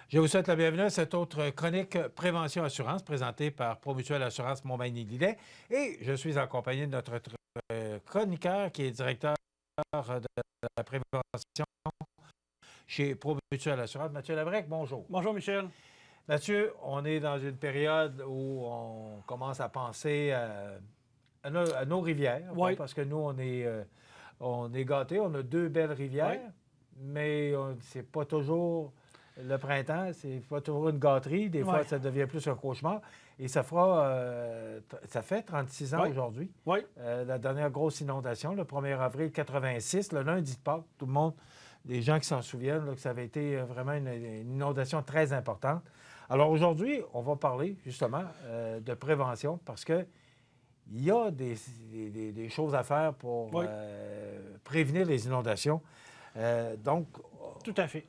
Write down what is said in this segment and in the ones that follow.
Je vous souhaite la bienvenue à cette autre chronique Prévention Assurance présentée par Promutuelle Assurance Montmagny-Lillet. Et je suis accompagné de notre chroniqueur qui est directeur de la prévention chez Promutuelle Assurance, Mathieu Labrec. Bonjour. Bonjour, Michel. Mathieu, on est dans une période où on commence à penser à nos rivières. Oui. Bon, parce que nous, on est gâtés. On a deux belles rivières, mais c'est pas toujours le printemps. C'est pas toujours une gâterie. Des fois, ça devient plus un cauchemar. Et ça fait 36 ans aujourd'hui. Oui. La dernière grosse inondation, le 1er avril 86, le lundi de Pâques, tout le monde, les gens qui s'en souviennent, là, que ça avait été vraiment une inondation très importante. Alors aujourd'hui, on va parler justement de prévention parce que il y a des choses à faire pour prévenir les inondations. Donc, tout à fait.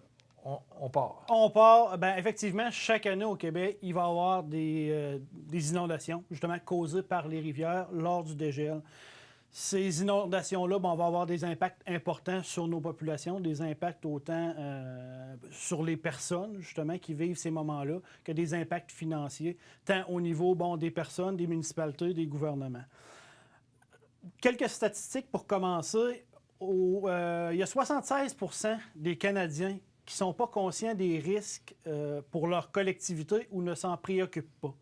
On part. On part. Bien, effectivement, chaque année au Québec, il va y avoir des inondations, justement causées par les rivières lors du dégel. Ces inondations-là, on va avoir des impacts importants sur nos populations, des impacts autant sur les personnes, justement, qui vivent ces moments-là, que des impacts financiers, tant au niveau des personnes, des municipalités, des gouvernements. Quelques statistiques pour commencer. Il y a 76 % des Canadiens qui ne sont pas conscients des risques pour leur collectivité ou ne s'en préoccupent pas.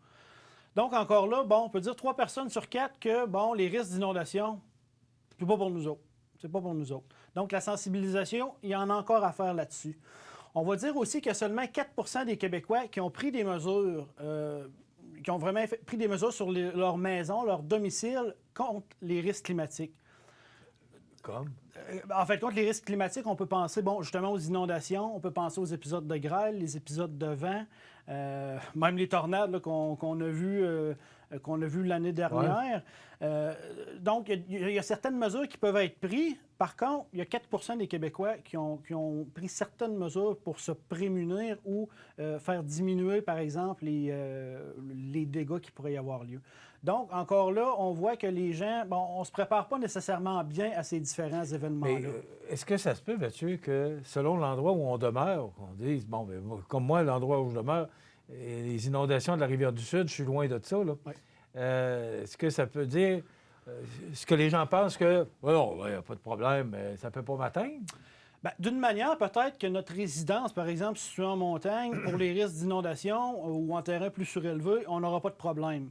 Donc, encore là, on peut dire 3 personnes sur 4 que, les risques d'inondation, c'est pas pour nous autres. C'est pas pour nous autres. Donc, la sensibilisation, il y en a encore à faire là-dessus. On va dire aussi qu'il y a seulement 4 % des Québécois qui ont pris des mesures, qui ont vraiment pris des mesures sur leur maison, leur domicile, contre les risques climatiques. Comme? En fait, contre les risques climatiques, on peut penser, justement, aux inondations, on peut penser aux épisodes de grêle, les épisodes de vent, même les tornades qu'on a vues l'année dernière. Donc, il y a certaines mesures qui peuvent être prises. Par contre, il y a 4 % des Québécois qui ont pris certaines mesures pour se prémunir ou faire diminuer, par exemple, les dégâts qui pourraient y avoir lieu. Donc, encore là, on voit que les gens, on ne se prépare pas nécessairement bien à ces différents événements-là. Mais est-ce que ça se peut, Mathieu, que selon l'endroit où on demeure, on dise, comme moi, l'endroit où je demeure, les inondations de la Rivière-du-Sud, je suis loin de ça, là. Oui. Est-ce que ça peut dire, ce que les gens pensent que, il n'y a pas de problème, mais ça ne peut pas m'atteindre? Bien, d'une manière, peut-être que notre résidence, par exemple, située en montagne, pour les risques d'inondation ou en terrain plus surélevé, on n'aura pas de problème.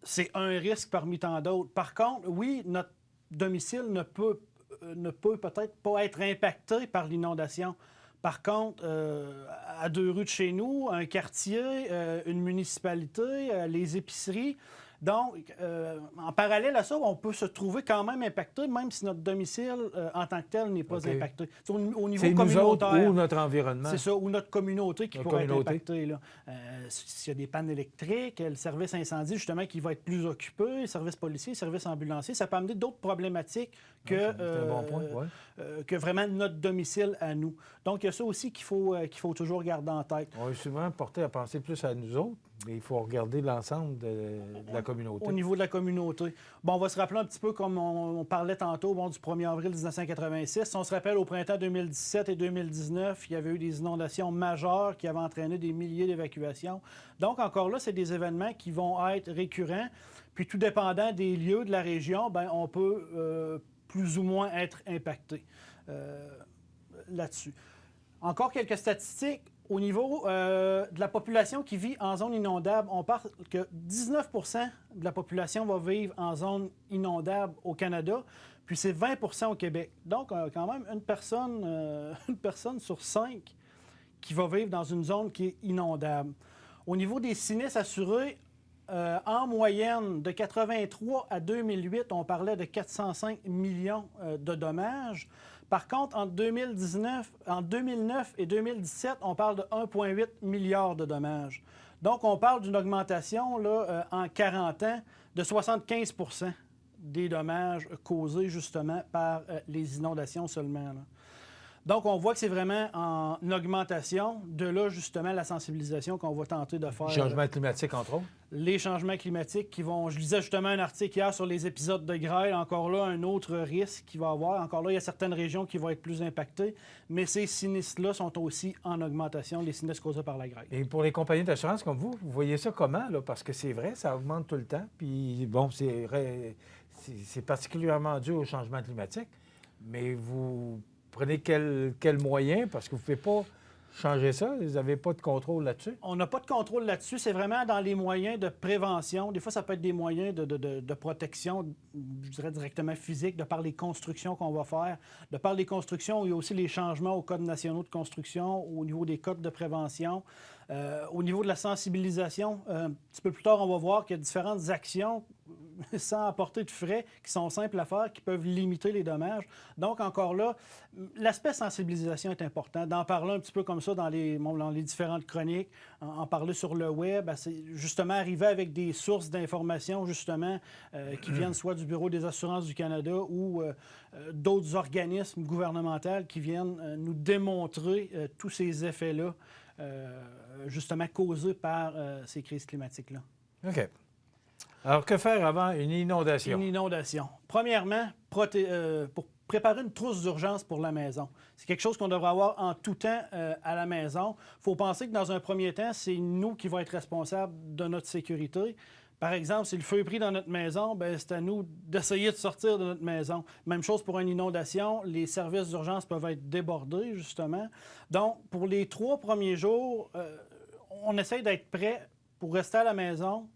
C'est un risque parmi tant d'autres. Par contre, oui, notre domicile ne peut peut-être pas être impacté par l'inondation. Par contre, à 2 rues de chez nous, un quartier, une municipalité, les épiceries. Donc, en parallèle à ça, on peut se trouver quand même impacté, même si notre domicile en tant que tel n'est pas impacté. Au niveau c'est communautaire. Nous autres ou notre environnement. C'est ça, ou notre communauté qui pourrait être impactée. Là. S'il y a des pannes électriques, le service incendie, justement, qui va être plus occupé, le service policier, le service ambulancier, ça peut amener d'autres problématiques que, que vraiment notre domicile à nous. Donc, il y a ça aussi qu'il faut toujours garder en tête. On est souvent porté à penser plus à nous autres, mais il faut regarder l'ensemble de la communauté. Au niveau de la communauté. On va se rappeler un petit peu comme on parlait tantôt du 1er avril 1986. On se rappelle au printemps 2017 et 2019, il y avait eu des inondations majeures qui avaient entraîné des milliers d'évacuations. Donc, encore là, c'est des événements qui vont être récurrents. Puis, tout dépendant des lieux de la région, on peut plus ou moins être impacté là-dessus. Encore quelques statistiques. Au niveau de la population qui vit en zone inondable, on parle que 19 % de la population va vivre en zone inondable au Canada, puis c'est 20 % au Québec. Donc, quand même, une personne sur 5 qui va vivre dans une zone qui est inondable. Au niveau des sinistres assurés, en moyenne, de 83 à 2008, on parlait de 405 millions de dommages. Par contre, en 2009 et 2017, on parle de 1,8 milliard de dommages. Donc, on parle d'une augmentation là, en 40 ans de 75 % des dommages causés justement par les inondations seulement. Là. Donc, on voit que c'est vraiment en augmentation. De là, justement, la sensibilisation qu'on va tenter de faire. Changement climatique, entre autres. Les changements climatiques qui vont... Je lisais justement un article hier sur les épisodes de grêle. Encore là, un autre risque qu'il va y avoir. Encore là, il y a certaines régions qui vont être plus impactées. Mais ces sinistres-là sont aussi en augmentation, les sinistres causés par la grêle. Et pour les compagnies d'assurance comme vous voyez ça comment, là? Parce que c'est vrai, ça augmente tout le temps. Puis, bon, c'est particulièrement dû au changement climatique. Mais vous prenez quel moyen? Parce que vous ne pouvez pas changer ça. Vous n'avez pas de contrôle là-dessus. On n'a pas de contrôle là-dessus. C'est vraiment dans les moyens de prévention. Des fois, ça peut être des moyens de protection, je dirais directement physique, de par les constructions qu'on va faire. De par les constructions, il y a aussi les changements aux codes nationaux de construction, au niveau des codes de prévention. Au niveau de la sensibilisation, un petit peu plus tard, on va voir qu'il y a différentes actions sans apporter de frais, qui sont simples à faire, qui peuvent limiter les dommages. Donc, encore là, l'aspect sensibilisation est important. D'en parler un petit peu comme ça dans les différentes chroniques, en parler sur le web, c'est justement arriver avec des sources d'informations, justement, qui viennent soit du Bureau des assurances du Canada ou d'autres organismes gouvernementaux qui viennent nous démontrer tous ces effets-là, justement causés par ces crises climatiques-là. OK. Alors, que faire avant une inondation? Une inondation. Premièrement, pour préparer une trousse d'urgence pour la maison. C'est quelque chose qu'on devrait avoir en tout temps à la maison. Il faut penser que dans un premier temps, c'est nous qui va être responsables de notre sécurité. Par exemple, si le feu est pris dans notre maison, bien, c'est à nous d'essayer de sortir de notre maison. Même chose pour une inondation. Les services d'urgence peuvent être débordés, justement. Donc, pour les 3 premiers jours, on essaye d'être prêt pour rester à la maison,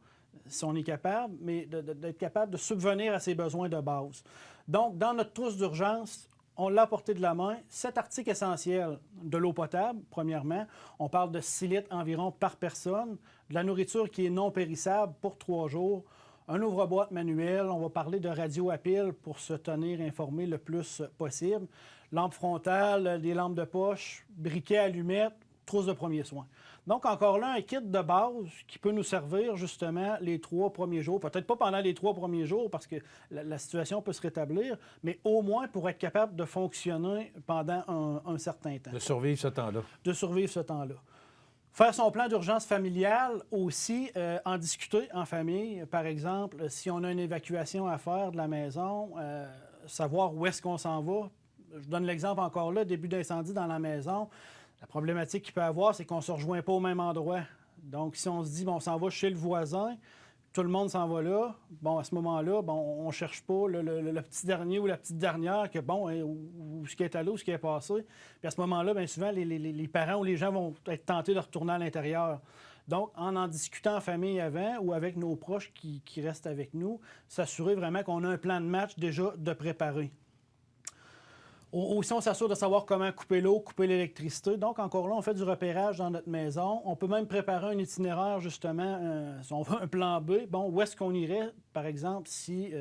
si on est capable, mais d'être capable de subvenir à ses besoins de base. Donc, dans notre trousse d'urgence, on l'a à portée de la main. 7 articles essentiels. De l'eau potable, premièrement. On parle de 6 litres environ par personne. De la nourriture qui est non périssable pour 3 jours. Un ouvre-boîte manuel. On va parler de radio à pile pour se tenir informé le plus possible. Lampe frontale, des lampes de poche, briquet, allumettes, trousse de premiers soins. Donc, encore là, un kit de base qui peut nous servir justement les 3 premiers jours. Peut-être pas pendant les 3 premiers jours parce que la situation peut se rétablir, mais au moins pour être capable de fonctionner pendant un certain temps. De survivre ce temps-là. De survivre ce temps-là. Faire son plan d'urgence familiale aussi, en discuter en famille. Par exemple, si on a une évacuation à faire de la maison, savoir où est-ce qu'on s'en va. Je donne l'exemple encore là, début d'incendie dans la maison. La problématique qu'il peut y avoir, c'est qu'on ne se rejoint pas au même endroit. Donc, si on se dit, bon, on s'en va chez le voisin, tout le monde s'en va là, bon, à ce moment-là, bon, on ne cherche pas le petit dernier ou la petite dernière, que bon, où ce qui est allé, où ce qui est passé. Puis à ce moment-là, bien souvent, les parents ou les gens vont être tentés de retourner à l'intérieur. Donc, en discutant en famille avant ou avec nos proches qui restent avec nous, s'assurer vraiment qu'on a un plan de match déjà de préparer. Aussi, on s'assure de savoir comment couper l'eau, couper l'électricité. Donc, encore là, on fait du repérage dans notre maison. On peut même préparer un itinéraire, justement, si on veut un plan B. Bon, où est-ce qu'on irait, par exemple, si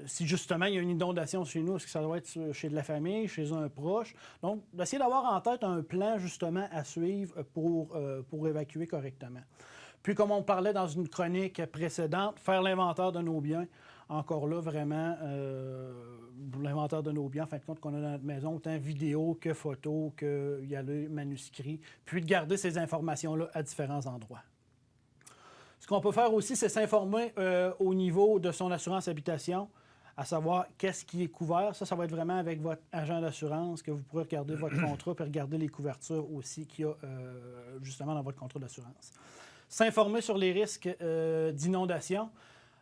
justement il y a une inondation chez nous? Est-ce que ça doit être chez de la famille, chez un proche? Donc, d'essayer d'avoir en tête un plan, justement, à suivre pour évacuer correctement. Puis, comme on parlait dans une chronique précédente, faire l'inventaire de nos biens. Encore là, vraiment, l'inventaire de nos biens, en fin de compte, qu'on a dans notre maison, autant vidéo que photo, qu'il y a le manuscrit, puis de garder ces informations-là à différents endroits. Ce qu'on peut faire aussi, c'est s'informer au niveau de son assurance habitation, à savoir qu'est-ce qui est couvert. Ça va être vraiment avec votre agent d'assurance que vous pourrez regarder votre contrat puis regarder les couvertures aussi qu'il y a justement dans votre contrat d'assurance. S'informer sur les risques d'inondation.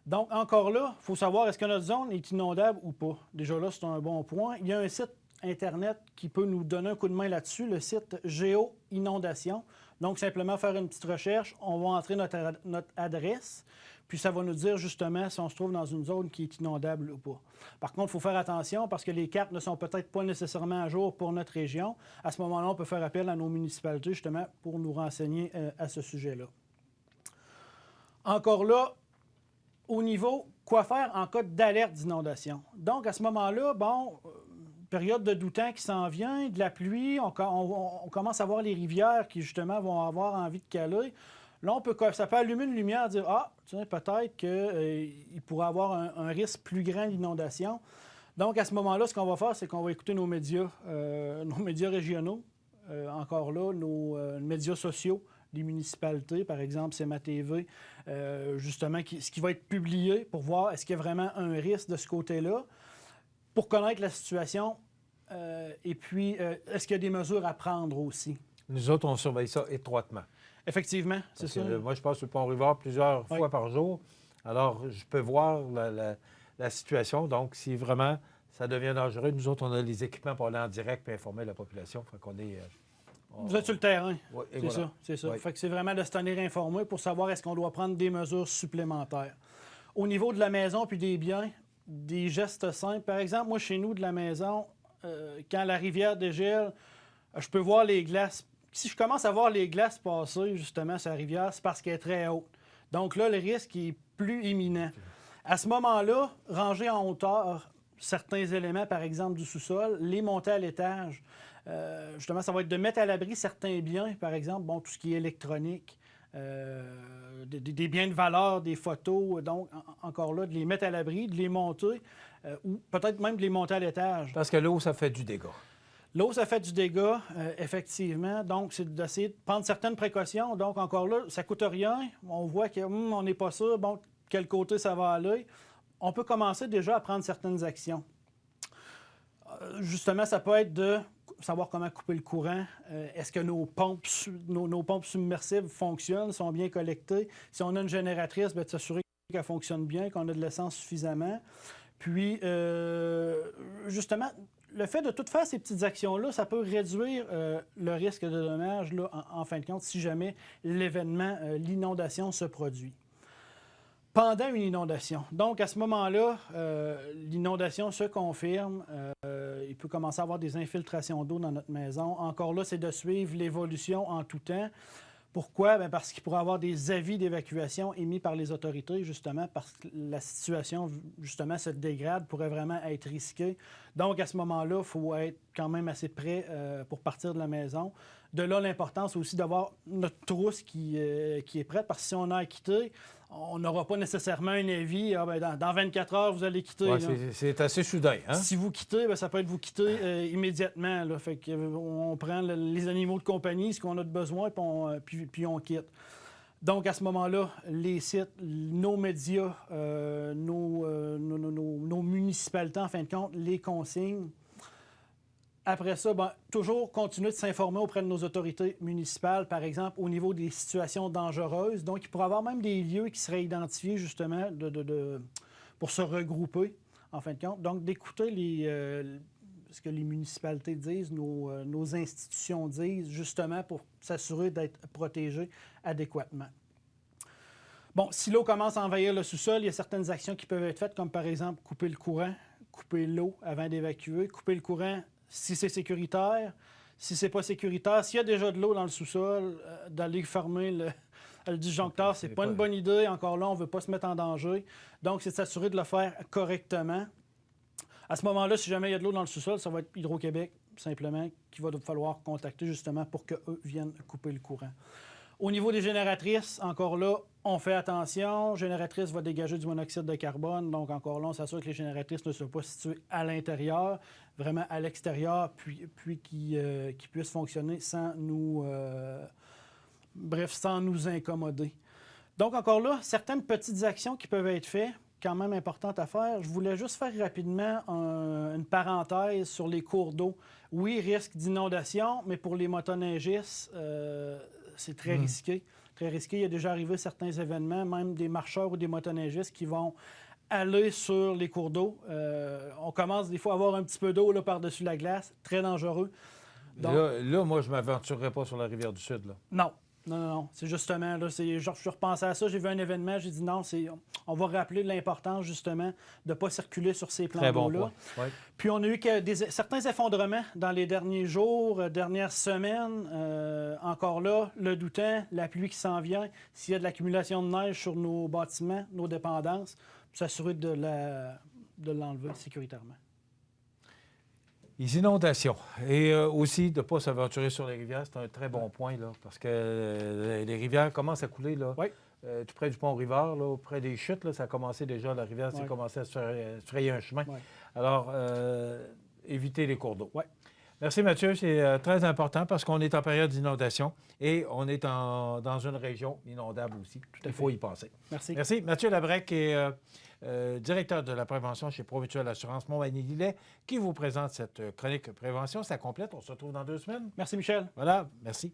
Donc, encore là, il faut savoir est-ce que notre zone est inondable ou pas. Déjà là, c'est un bon point. Il y a un site Internet qui peut nous donner un coup de main là-dessus, le site Géo-Inondation. Donc, simplement faire une petite recherche, on va entrer notre adresse, puis ça va nous dire justement si on se trouve dans une zone qui est inondable ou pas. Par contre, il faut faire attention parce que les cartes ne sont peut-être pas nécessairement à jour pour notre région. À ce moment-là, on peut faire appel à nos municipalités justement pour nous renseigner à ce sujet-là. Encore là, au niveau, quoi faire en cas d'alerte d'inondation. Donc, à ce moment-là, bon, période de doux temps qui s'en vient, de la pluie, on commence à voir les rivières qui, justement, vont avoir envie de caler. Là, ça peut allumer une lumière et dire « Ah, tiens, peut-être qu'il pourrait y avoir un risque plus grand d'inondation. » Donc, à ce moment-là, ce qu'on va faire, c'est qu'on va écouter nos médias régionaux, encore là, nos médias sociaux, les municipalités, par exemple, c'est ma TV, justement, ce qui va être publié pour voir est-ce qu'il y a vraiment un risque de ce côté-là, pour connaître la situation, et puis, est-ce qu'il y a des mesures à prendre aussi? Nous autres, on surveille ça étroitement. Effectivement, c'est ça. Moi, je passe sur le Pont-Rivard plusieurs fois par jour. Alors, je peux voir la situation. Donc, si vraiment ça devient dangereux, nous autres, on a les équipements pour aller en direct et informer la population. Fait qu'on est... Vous êtes sur le terrain. Oui, c'est ça, c'est ça. Oui. Fait que c'est vraiment de se tenir informé pour savoir est-ce qu'on doit prendre des mesures supplémentaires. Au niveau de la maison puis des biens, des gestes simples. Par exemple, moi, chez nous, de la maison, quand la rivière dégèle, je peux voir les glaces. Si je commence à voir les glaces passer, justement, sur la rivière, c'est parce qu'elle est très haute. Donc là, le risque est plus imminent. À ce moment-là, ranger en hauteur certains éléments, par exemple, du sous-sol, les monter à l'étage. Justement, ça va être de mettre à l'abri certains biens, par exemple, tout ce qui est électronique, des biens de valeur, des photos. Donc, encore là, de les mettre à l'abri, de les monter, ou peut-être même de les monter à l'étage. Parce que l'eau, ça fait du dégât. L'eau, ça fait du dégât, effectivement. Donc, c'est d'essayer de prendre certaines précautions. Donc, encore là, ça ne coûte rien. On voit qu'on n'est pas sûr, quel côté ça va aller. On peut commencer déjà à prendre certaines actions. Justement, ça peut être de savoir comment couper le courant. Est-ce que nos pompes submersibles fonctionnent, sont bien collectées? Si on a une génératrice, de s'assurer qu'elle fonctionne bien, qu'on a de l'essence suffisamment. Puis, justement, le fait de tout faire ces petites actions-là, ça peut réduire le risque de dommages, là, en fin de compte, si jamais l'événement, l'inondation se produit. Pendant une inondation. Donc, à ce moment-là, l'inondation se confirme. Il peut commencer à avoir des infiltrations d'eau dans notre maison. Encore là, c'est de suivre l'évolution en tout temps. Pourquoi? Bien, parce qu'il pourrait y avoir des avis d'évacuation émis par les autorités, justement, parce que la situation, justement, se dégrade, pourrait vraiment être risquée. Donc, à ce moment-là, il faut être quand même assez prêt pour partir de la maison. De là, l'importance aussi d'avoir notre trousse qui est prête, parce que si on a à quitter, on n'aura pas nécessairement un avis. Dans 24 heures, vous allez quitter. Ouais, c'est assez soudain. Hein? Si vous quittez, ça peut être vous quitter immédiatement. Là. Fait que, on prend les animaux de compagnie, ce qu'on a de besoin, puis on quitte. Donc, à ce moment-là, les sites, nos médias, nos municipalités, en fin de compte, les consignes. Après ça, toujours continuer de s'informer auprès de nos autorités municipales, par exemple, au niveau des situations dangereuses. Donc, il pourrait y avoir même des lieux qui seraient identifiés, justement, pour se regrouper, en fin de compte. Donc, d'écouter ce que les municipalités disent, nos institutions disent, justement, pour s'assurer d'être protégés adéquatement. Bon, si l'eau commence à envahir le sous-sol, il y a certaines actions qui peuvent être faites, comme par exemple couper le courant, couper l'eau avant d'évacuer, couper le courant si c'est sécuritaire. Si c'est pas sécuritaire, s'il y a déjà de l'eau dans le sous-sol, d'aller fermer le disjoncteur, c'est pas une bonne idée. Encore là, on ne veut pas se mettre en danger. Donc, c'est de s'assurer de le faire correctement. À ce moment-là, si jamais il y a de l'eau dans le sous-sol, ça va être Hydro-Québec, simplement, qu'il va falloir contacter justement pour qu'eux viennent couper le courant. Au niveau des génératrices, encore là, on fait attention. Génératrice va dégager du monoxyde de carbone. Donc, encore là, on s'assure que les génératrices ne soient pas situées à l'intérieur, vraiment à l'extérieur, puis qui puissent fonctionner sans nous incommoder. Donc, encore là, certaines petites actions qui peuvent être faites, quand même importantes à faire. Je voulais juste faire rapidement une parenthèse sur les cours d'eau. Oui, risque d'inondation, mais pour les motoneigistes, c'est très risqué. Très risqué. Il y a déjà arrivé certains événements, même des marcheurs ou des motoneigistes qui vont aller sur les cours d'eau. On commence des fois à avoir un petit peu d'eau là, par-dessus la glace. Très dangereux. Donc, là, moi, je ne m'aventurerais pas sur la rivière du Sud. Là. Non. C'est justement, là, je repensais à ça. J'ai vu un événement, j'ai dit non, on va rappeler l'importance, justement, de ne pas circuler sur ces plans d'eau-là. Bon ouais. Puis, on a eu certains effondrements dans les derniers jours, dernières semaines. Encore là, le doutant, la pluie qui s'en vient, s'il y a de l'accumulation de neige sur nos bâtiments, nos dépendances, s'assurer de l'enlever sécuritairement. Les inondations. Et aussi, de ne pas s'aventurer sur les rivières, c'est un très bon point, là, parce que les rivières commencent à couler, là. Oui. Tout près du Pont-Rivard, là, près des chutes, là, ça a commencé déjà, la rivière s'est commencé à se frayer un chemin. Oui. Alors, éviter les cours d'eau. Ouais. Merci Mathieu, c'est très important parce qu'on est en période d'inondation et on est dans une région inondable aussi. Il faut y penser. Merci. Merci. Mathieu Labrec est directeur de la prévention chez Promutuelle Assurance Montmagny-Lillet qui vous présente cette chronique prévention. Ça complète. On se retrouve dans 2 semaines. Merci Michel. Voilà. Merci.